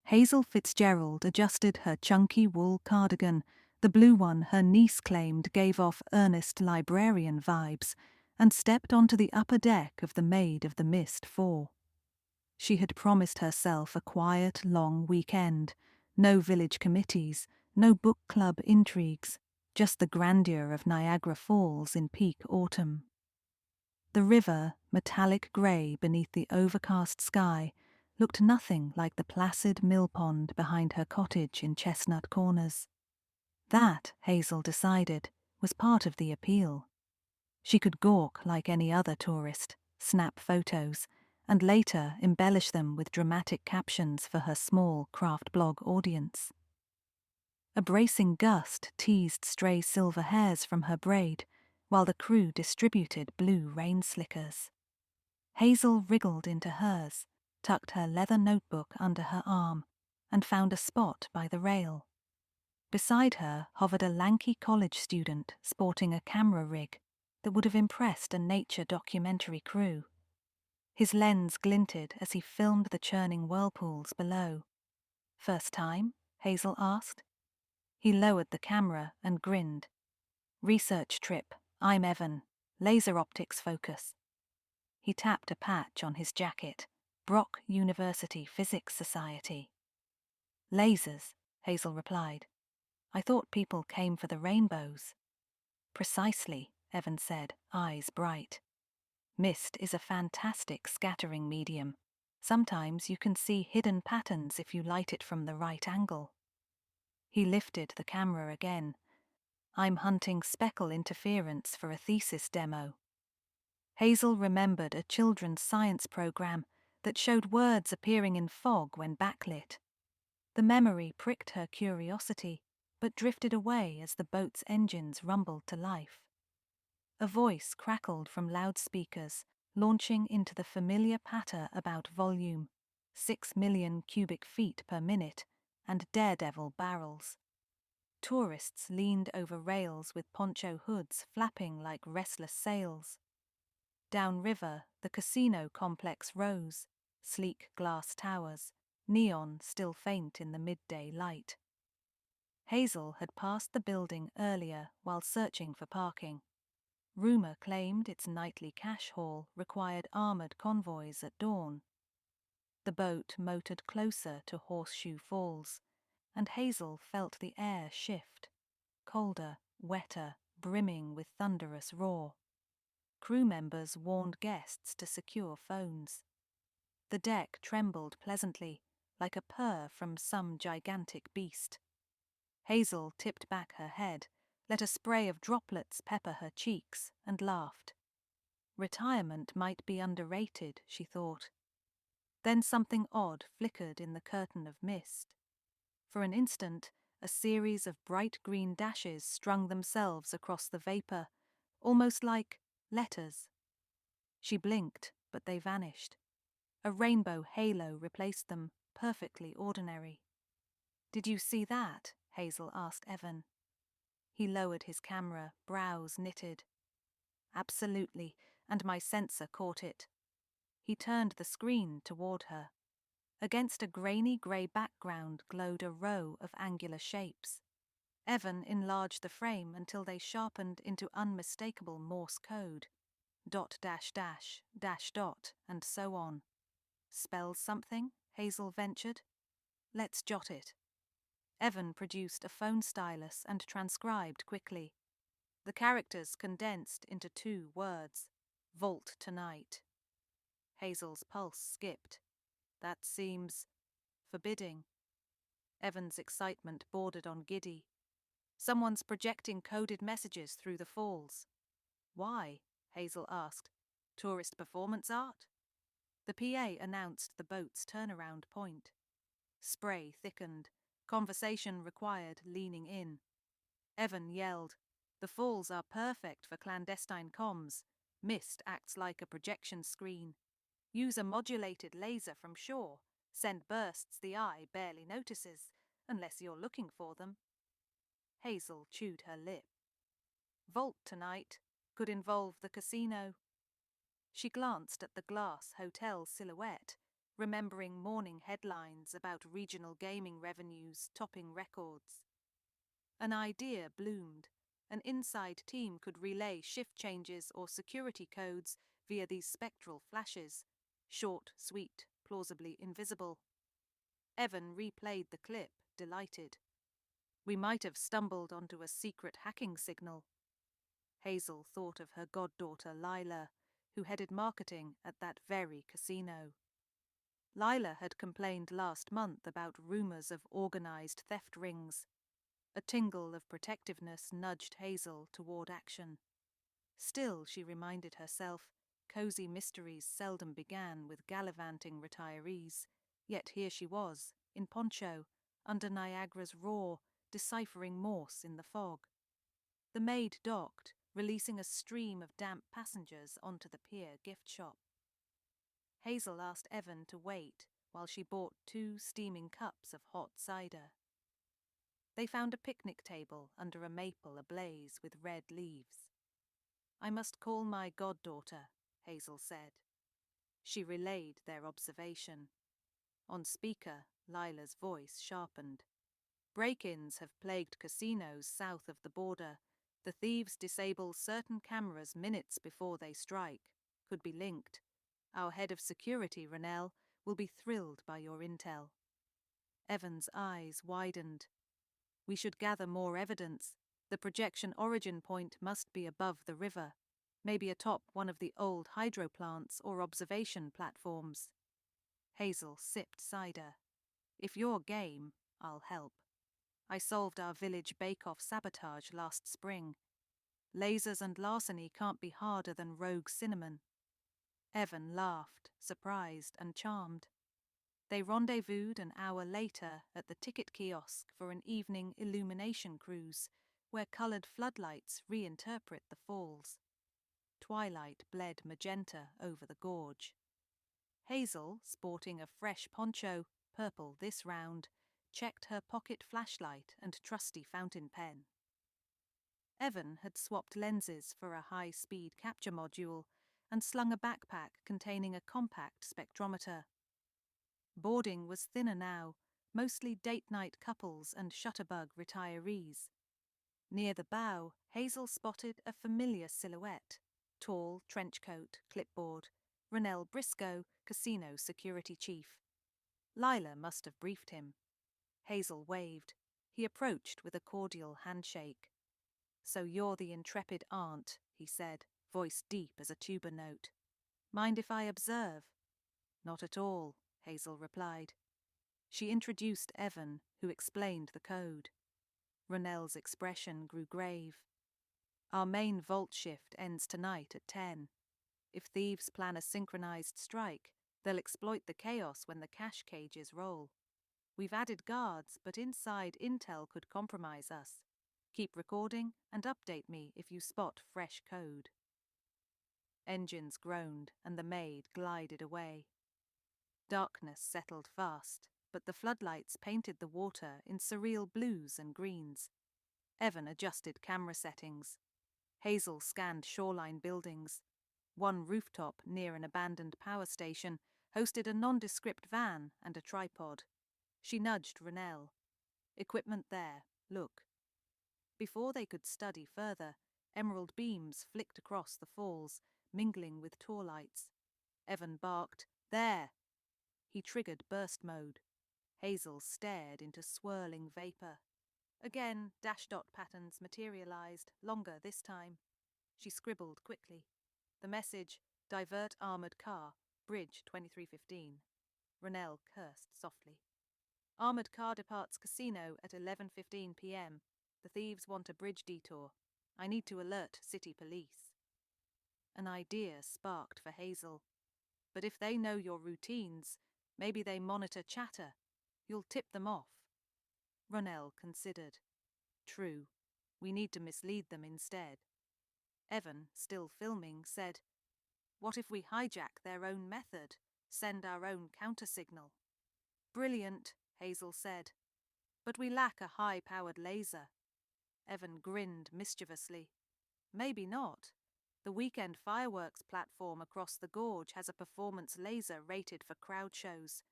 Hazel Fitzgerald adjusted her chunky wool cardigan, the blue one her niece claimed gave off earnest librarian vibes, and stepped onto the upper deck of the Maid of the Mist 4. She had promised herself a quiet, long weekend. No village committees, no book club intrigues, just the grandeur of Niagara Falls in peak autumn. The river, metallic grey beneath the overcast sky, looked nothing like the placid mill pond behind her cottage in Chestnut Corners. That, Hazel decided, was part of the appeal. She could gawk like any other tourist, snap photos, and later embellish them with dramatic captions for her small craft blog audience. A bracing gust teased stray silver hairs from her braid, while the crew distributed blue rain slickers. Hazel wriggled into hers, tucked her leather notebook under her arm, and found a spot by the rail. Beside her hovered a lanky college student sporting a camera rig that would have impressed a nature documentary crew. His lens glinted as he filmed the churning whirlpools below. "First time?" Hazel asked. He lowered the camera and grinned. "Research trip. I'm Evan. Laser optics focus." He tapped a patch on his jacket. Brock University Physics Society. "Lasers," Hazel replied. "I thought people came for the rainbows." "Precisely," Evan said, eyes bright. "Mist is a fantastic scattering medium. Sometimes you can see hidden patterns if you light it from the right angle." He lifted the camera again. "I'm hunting speckle interference for a thesis demo." Hazel remembered a children's science program that showed words appearing in fog when backlit. The memory pricked her curiosity, but drifted away as the boat's engines rumbled to life. A voice crackled from loudspeakers, launching into the familiar patter about volume, 6 million cubic feet per minute, and daredevil barrels. Tourists leaned over rails with poncho hoods flapping like restless sails. Downriver, the casino complex rose, sleek glass towers, neon still faint in the midday light. Hazel had passed the building earlier while searching for parking. Rumor claimed its nightly cash haul required armored convoys at dawn. The boat motored closer to Horseshoe Falls, and Hazel felt the air shift, colder, wetter, brimming with thunderous roar. Crew members warned guests to secure phones. The deck trembled pleasantly, like a purr from some gigantic beast. Hazel tipped back her head, let a spray of droplets pepper her cheeks, and laughed. Retirement might be underrated, she thought. Then something odd flickered in the curtain of mist. For an instant, a series of bright green dashes strung themselves across the vapor, almost like letters. She blinked, but they vanished. A rainbow halo replaced them, perfectly ordinary. "Did you see that?" Hazel asked Evan. He lowered his camera, brows knitted. "Absolutely, and my sensor caught it." He turned the screen toward her. Against a grainy grey background glowed a row of angular shapes. Evan enlarged the frame until they sharpened into unmistakable Morse code. Dot dash dash, dash dot, and so on. "Spells something?" Hazel ventured. "Let's jot it." Evan produced a phone stylus and transcribed quickly. The characters condensed into 2 words. "Vault tonight." Hazel's pulse skipped. "That seems forbidding." Evan's excitement bordered on giddy. "Someone's projecting coded messages through the falls." "Why?" Hazel asked. "Tourist performance art?" The PA announced the boat's turnaround point. Spray thickened. Conversation required leaning in. Evan yelled, "The falls are perfect for clandestine comms. Mist acts like a projection screen. Use a modulated laser from shore. Send bursts the eye barely notices, unless you're looking for them." Hazel chewed her lip. "Vault tonight could involve the casino." She glanced at the glass hotel silhouette, remembering morning headlines about regional gaming revenues topping records. An idea bloomed. An inside team could relay shift changes or security codes via these spectral flashes, short, sweet, plausibly invisible. Evan replayed the clip, delighted. We might have stumbled onto a secret hacking signal. Hazel thought of her goddaughter Lila, who headed marketing at that very casino. Lila had complained last month about rumours of organised theft rings. A tingle of protectiveness nudged Hazel toward action. Still, she reminded herself, cosy mysteries seldom began with gallivanting retirees, yet here she was, in poncho, under Niagara's roar, deciphering Morse in the fog. The maid docked, releasing a stream of damp passengers onto the pier gift shop. Hazel asked Evan to wait while she bought 2 steaming cups of hot cider. They found a picnic table under a maple ablaze with red leaves. I must call my goddaughter, Hazel said. She relayed their observation. On speaker, Lila's voice sharpened. Break-ins have plagued casinos south of the border. The thieves disable certain cameras minutes before they strike. Could be linked. Our head of security, Ronell, will be thrilled by your intel. Evan's eyes widened. We should gather more evidence. The projection origin point must be above the river, maybe atop one of the old hydro plants or observation platforms. Hazel sipped cider. If you're game, I'll help. I solved our village bake-off sabotage last spring. Lasers and larceny can't be harder than rogue cinnamon. Evan laughed, surprised and charmed. They rendezvoused an hour later at the ticket kiosk for an evening illumination cruise, where coloured floodlights reinterpret the falls. Twilight bled magenta over the gorge. Hazel, sporting a fresh poncho, purple this round, checked her pocket flashlight and trusty fountain pen. Evan had swapped lenses for a high-speed capture module and slung a backpack containing a compact spectrometer. Boarding was thinner now, mostly date-night couples and shutterbug retirees. Near the bow, Hazel spotted a familiar silhouette. Tall, trenchcoat, clipboard. Ronell Briscoe, casino security chief. Lila must have briefed him. Hazel waved. He approached with a cordial handshake. So you're the intrepid aunt, he said, voice deep as a tuba note. Mind if I observe? Not at all, Hazel replied. She introduced Evan, who explained the code. Ronell's expression grew grave. Our main vault shift ends tonight at 10. If thieves plan a synchronized strike, they'll exploit the chaos when the cash cages roll. We've added guards, but inside intel could compromise us. Keep recording and update me if you spot fresh code. Engines groaned and the maid glided away. Darkness settled fast, but the floodlights painted the water in surreal blues and greens. Evan adjusted camera settings. Hazel scanned shoreline buildings. One rooftop near an abandoned power station hosted a nondescript van and a tripod. She nudged Ronell. Equipment there, look. Before they could study further, emerald beams flicked across the falls, mingling with tour lights. Evan barked, "There!" He triggered burst mode. Hazel stared into swirling vapour. Again, dash dot patterns materialised, longer this time. She scribbled quickly. The message, "Divert armoured car, bridge 2315. Ronell cursed softly. Armoured car departs casino at 11:15 p.m. The thieves want a bridge detour. I need to alert city police. An idea sparked for Hazel. But if they know your routines, maybe they monitor chatter. You'll tip them off. Ronell considered. True. We need to mislead them instead. Evan, still filming, said, "What if we hijack their own method, send our own countersignal?" "Brilliant," Hazel said. "But we lack a high-powered laser." Evan grinned mischievously. "Maybe not. The weekend fireworks platform across the gorge has a performance laser rated for crowd shows.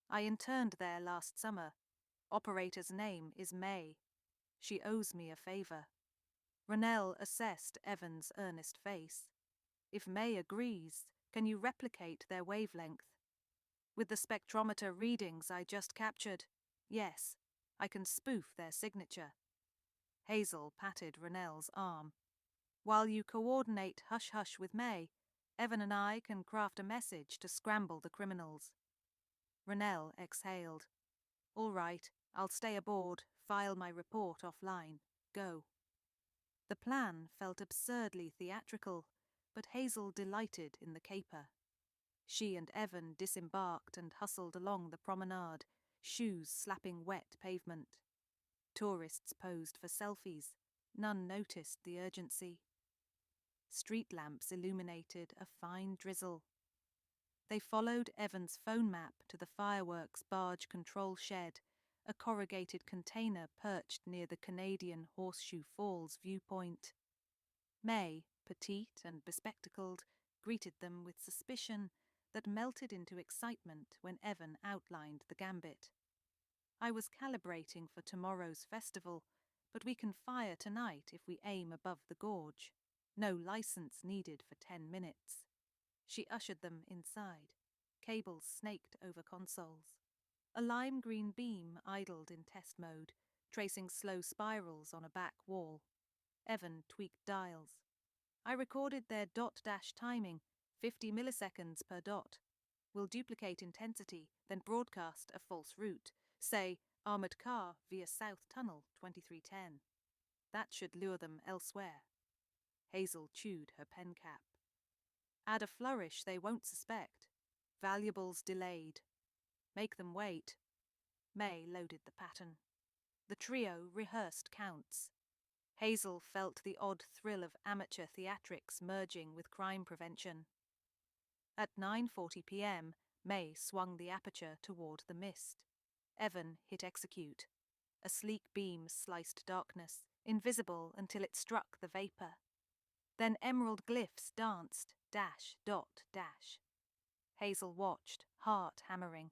I interned there last summer. Operator's name is May. She owes me a favor." Ronell assessed Evan's earnest face. "If May agrees, can you replicate their wavelength?" "With the spectrometer readings I just captured, yes, I can spoof their signature." Hazel patted Ronell's arm. "While you coordinate hush-hush with May, Evan and I can craft a message to scramble the criminals." Ronell exhaled. "All right, I'll stay aboard, file my report offline. Go." The plan felt absurdly theatrical, but Hazel delighted in the caper. She and Evan disembarked and hustled along the promenade, shoes slapping wet pavement. Tourists posed for selfies. None noticed the urgency. Street lamps illuminated a fine drizzle. They followed Evan's phone map to the fireworks barge control shed, a corrugated container perched near the Canadian Horseshoe Falls viewpoint. May, petite and bespectacled, greeted them with suspicion that melted into excitement when Evan outlined the gambit. "I was calibrating for tomorrow's festival, but we can fire tonight if we aim above the gorge. No license needed for 10 minutes. She ushered them inside. Cables snaked over consoles. A lime green beam idled in test mode, tracing slow spirals on a back wall. Evan tweaked dials. "I recorded their dot-dash timing, 50 milliseconds per dot. We'll duplicate intensity, then broadcast a false route. Say, armored car via South Tunnel 2310. That should lure them elsewhere." Hazel chewed her pen cap. "Add a flourish they won't suspect. Valuables delayed. Make them wait." May loaded the pattern. The trio rehearsed counts. Hazel felt the odd thrill of amateur theatrics merging with crime prevention. At 9:40 p.m, May swung the aperture toward the mist. Evan hit execute. A sleek beam sliced darkness, invisible until it struck the vapor. Then emerald glyphs danced, dash, dot, dash. Hazel watched, heart hammering.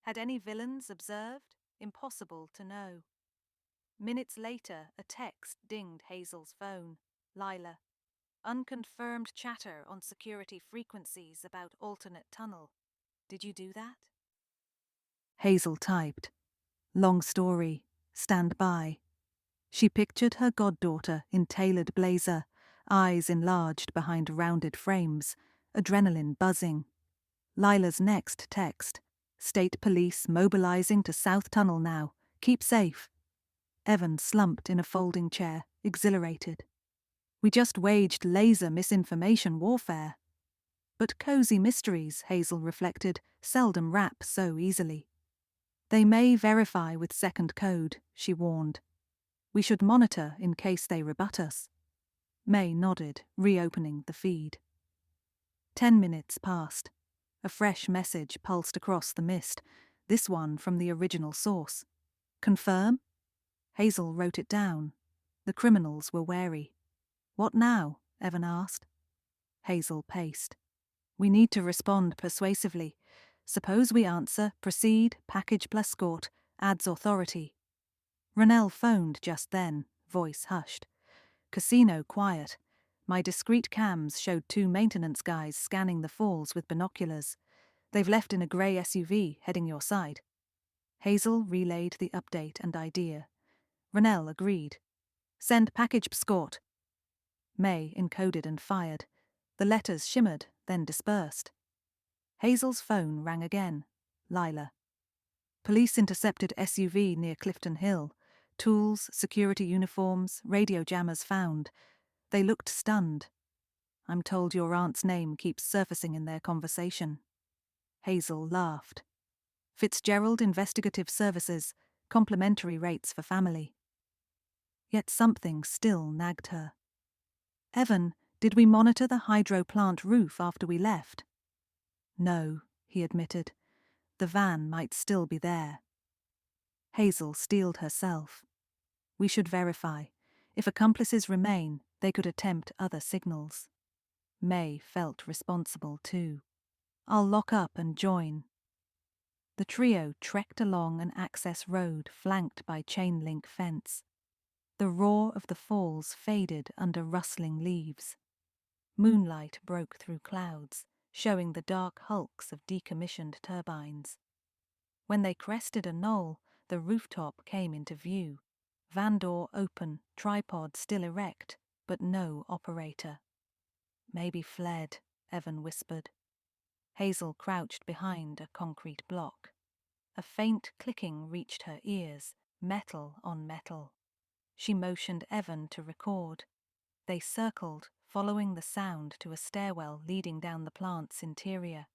Had any villains observed? Impossible to know. Minutes later, a text dinged Hazel's phone. "Lila. Unconfirmed chatter on security frequencies about alternate tunnel. Did you do that?" Hazel typed. "Long story. Stand by." She pictured her goddaughter in tailored blazer, eyes enlarged behind rounded frames, adrenaline buzzing. Lila's next text. "State police mobilizing to South Tunnel now. Keep safe." Evan slumped in a folding chair, exhilarated. "We just waged laser misinformation warfare." But cozy mysteries, Hazel reflected, seldom wrap so easily. "They may verify with second code," she warned. "We should monitor in case they rebut us." May nodded, reopening the feed. 10 minutes passed. A fresh message pulsed across the mist, this one from the original source. "Confirm?" Hazel wrote it down. The criminals were wary. "What now?" Evan asked. Hazel paced. "We need to respond persuasively. Suppose we answer, proceed, package plus escort, adds authority." Ronell phoned just then, voice hushed. "Casino quiet. My discreet cams showed 2 maintenance guys scanning the falls with binoculars. They've left in a grey SUV heading your side." Hazel relayed the update and idea. Ronell agreed. "Send package escort." May encoded and fired. The letters shimmered, then dispersed. Hazel's phone rang again. Lila. "Police intercepted SUV near Clifton Hill. Tools, security uniforms, radio jammers found. They looked stunned. I'm told your aunt's name keeps surfacing in their conversation." Hazel laughed. "Fitzgerald Investigative Services, complimentary rates for family." Yet something still nagged her. "Evan, did we monitor the hydro plant roof after we left?" "No," he admitted. "The van might still be there." Hazel steeled herself. "We should verify. If accomplices remain, they could attempt other signals." May felt responsible too. "I'll lock up and join." The trio trekked along an access road flanked by chain-link fence. The roar of the falls faded under rustling leaves. Moonlight broke through clouds, showing the dark hulks of decommissioned turbines. When they crested a knoll, the rooftop came into view. Van door open, tripod still erect, but no operator. "Maybe fled," Evan whispered. Hazel crouched behind a concrete block. A faint clicking reached her ears, metal on metal. She motioned Evan to record. They circled, following the sound to a stairwell leading down the plant's interior.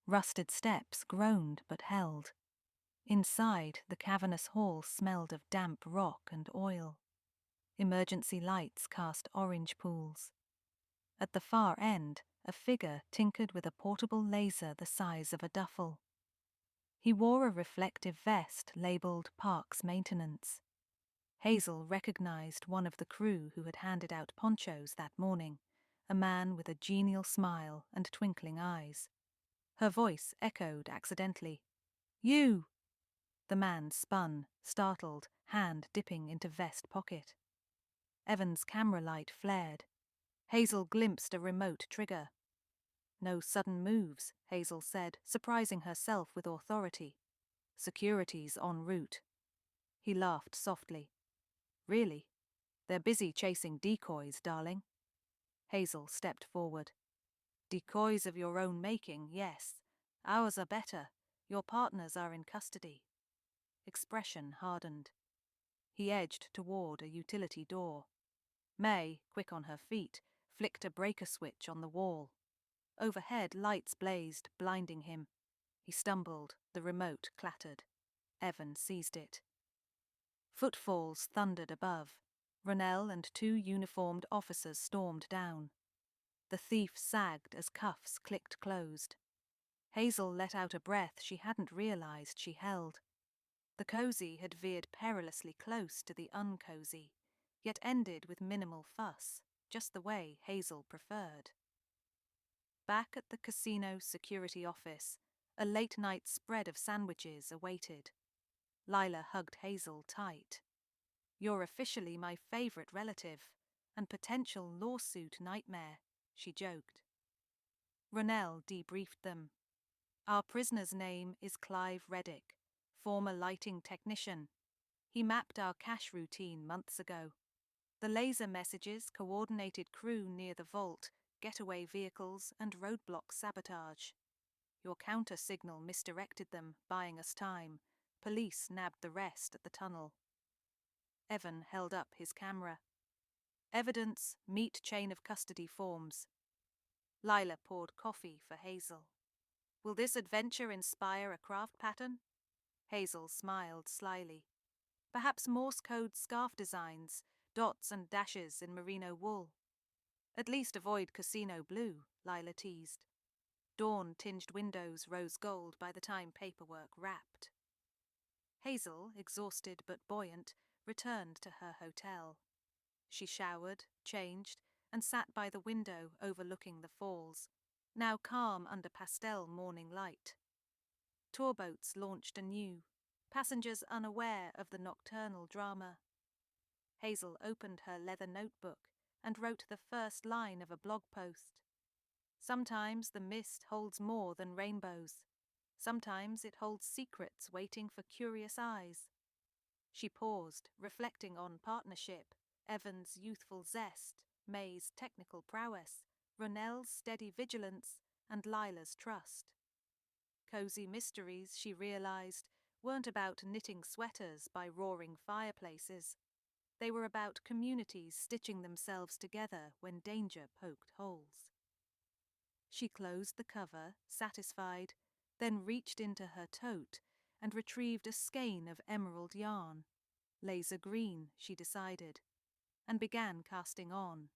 Rusted steps groaned but held. Inside, the cavernous hall smelled of damp rock and oil. Emergency lights cast orange pools. At the far end, a figure tinkered with a portable laser the size of a duffel. He wore a reflective vest labeled Parks Maintenance. Hazel recognized one of the crew who had handed out ponchos that morning, a man with a genial smile and twinkling eyes. Her voice echoed accidentally. "You!" The man spun, startled, hand dipping into vest pocket. Evan's camera light flared. Hazel glimpsed a remote trigger. "No sudden moves," Hazel said, surprising herself with authority. "Security's en route." He laughed softly. "Really? They're busy chasing decoys, darling." Hazel stepped forward. "Decoys of your own making, yes. Ours are better. Your partners are in custody." Expression hardened. He edged toward a utility door. May, quick on her feet, flicked a breaker switch on the wall. Overhead lights blazed, blinding him. He stumbled, the remote clattered. Evan seized it. Footfalls thundered above. Ronell and 2 uniformed officers stormed down. The thief sagged as cuffs clicked closed. Hazel let out a breath she hadn't realized she held. The cozy had veered perilously close to the uncozy, yet ended with minimal fuss, just the way Hazel preferred. Back at the casino security office, a late-night spread of sandwiches awaited. Lila hugged Hazel tight. "You're officially my favorite relative, and potential lawsuit nightmare," she joked. Ronell debriefed them. "Our prisoner's name is Clive Reddick, former lighting technician. He mapped our cash routine months ago. The laser messages coordinated crew near the vault, getaway vehicles, and roadblock sabotage. Your counter signal misdirected them, buying us time. Police nabbed the rest at the tunnel." Evan held up his camera. "Evidence, meet chain of custody forms." Lila poured coffee for Hazel. "Will this adventure inspire a craft pattern?" Hazel smiled slyly. "Perhaps Morse code scarf designs, dots and dashes in merino wool." "At least avoid casino blue," Lila teased. Dawn-tinged windows rose gold by the time paperwork wrapped. Hazel, exhausted but buoyant, returned to her hotel. She showered, changed, and sat by the window overlooking the falls, now calm under pastel morning light. Tour boats launched anew, passengers unaware of the nocturnal drama. Hazel opened her leather notebook and wrote the first line of a blog post. "Sometimes the mist holds more than rainbows. Sometimes it holds secrets waiting for curious eyes." She paused, reflecting on partnership, Evan's youthful zest, May's technical prowess, Ronell's steady vigilance, and Lila's trust. Cozy mysteries, she realized, weren't about knitting sweaters by roaring fireplaces. They were about communities stitching themselves together when danger poked holes. She closed the cover, satisfied, then reached into her tote and retrieved a skein of emerald yarn. Laser green, she decided, and began casting on.